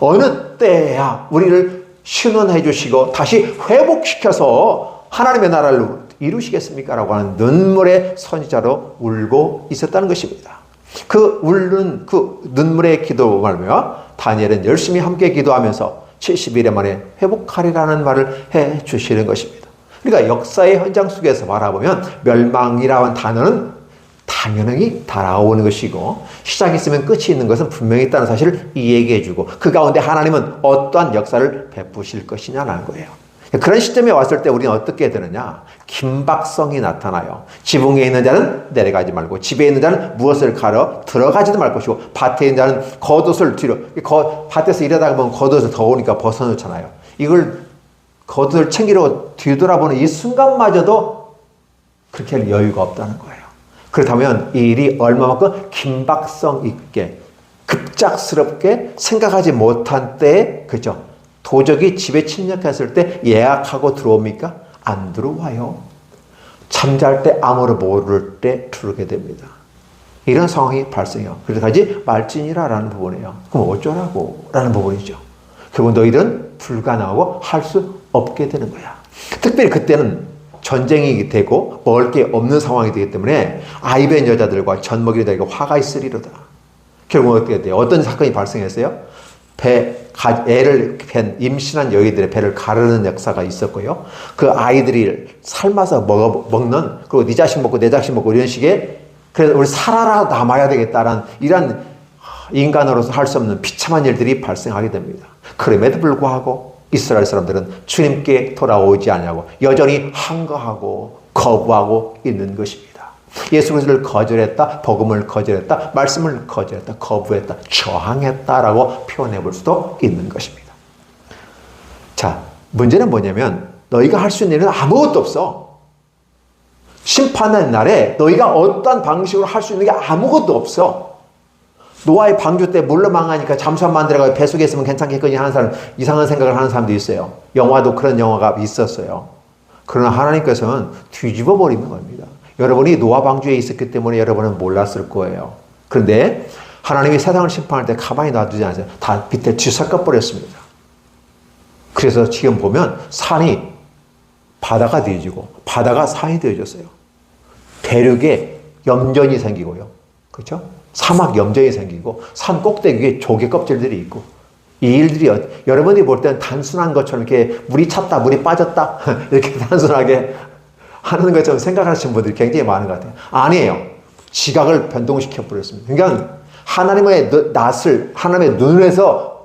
어느 때야 우리를 신원해 주시고 다시 회복시켜서 하나님의 나라를 이루시겠습니까? 라고 하는 눈물의 선지자로 울고 있었다는 것입니다. 그 울는 그 눈물의 기도 말며 다니엘은 열심히 함께 기도하면서 70일에 만에 회복하리라는 말을 해 주시는 것입니다. 그러니까 역사의 현장 속에서 바라보면 멸망이라는 단어는 당연히 다가오는 것이고 시작이 있으면 끝이 있는 것은 분명히 있다는 사실을 이야기해 주고 그 가운데 하나님은 어떠한 역사를 베푸실 것이냐라는 거예요. 그런 시점에 왔을 때 우리는 어떻게 되느냐? 긴박성이 나타나요. 지붕에 있는 자는 내려가지 말고 집에 있는 자는 무엇을 가려 들어가지도 말 것이고 밭에 있는 자는 겉옷을 뒤로 밭에서 일하다가 보면 겉옷을 더우니까 벗어놓잖아요. 이걸 겉옷을 챙기려고 뒤돌아보는 이 순간마저도 그렇게 할 여유가 없다는 거예요. 그렇다면 이 일이 얼마만큼 긴박성 있게 급작스럽게 생각하지 못한 때에 그죠? 도적이 집에 침략했을 때 예약하고 들어옵니까? 안 들어와요. 잠잘 때 아무도 모를 때 들어오게 됩니다. 이런 상황이 발생해요. 그래서까지 말진이라는 부분이에요. 그럼 어쩌라고? 라는 부분이죠. 결국 너희들은 불가능하고 할 수 없게 되는 거야. 특별히 그때는 전쟁이 되고 먹을 게 없는 상황이 되기 때문에 아이 뵌 여자들과 젖먹이는 자에게 화가 있으리로다. 결국 어떻게 돼요? 어떤 사건이 발생했어요? 애를 뵌 임신한 여인들의 배를 가르는 역사가 있었고요. 그 아이들이 삶아서 먹는, 그리고 네 자식 먹고 내 자식 먹고 이런 식의, 그래서 우리 살아라 남아야 되겠다라는 이런 인간으로서 할 수 없는 비참한 일들이 발생하게 됩니다. 그럼에도 불구하고 이스라엘 사람들은 주님께 돌아오지 않냐고 여전히 항거하고 거부하고 있는 것입니다. 예수 그리스도를 거절했다, 복음을 거절했다, 말씀을 거절했다, 거부했다, 저항했다라고 표현해 볼 수도 있는 것입니다. 자, 문제는 뭐냐면 너희가 할 수 있는 일은 아무것도 없어. 심판의 날에 너희가 어떤 방식으로 할 수 있는 게 아무것도 없어. 노아의 방주 때 물로 망하니까 잠수함 만들어가지고 배 속에 있으면 괜찮겠거니 하는 사람, 이상한 생각을 하는 사람도 있어요. 영화도 그런 영화가 있었어요. 그러나 하나님께서는 뒤집어 버리는 겁니다. 여러분이 노아 방주에 있었기 때문에 여러분은 몰랐을 거예요. 그런데 하나님이 세상을 심판할 때 가만히 놔두지 않으세요. 다 밑에 뒤섞어 버렸습니다. 그래서 지금 보면 산이 바다가 되어지고 바다가 산이 되어졌어요. 대륙에 염전이 생기고요. 그렇죠? 사막 염전이 생기고 산 꼭대기에 조개 껍질들이 있고 이 일들이 여러분이 볼 때는 단순한 것처럼 이렇게 물이 찼다 물이 빠졌다 이렇게 단순하게 하는 것처럼 생각하시는 분들이 굉장히 많은 것 같아요. 아니에요. 지각을 변동시켜 버렸습니다. 그러니까 하나님의 낯을 하나님의 눈에서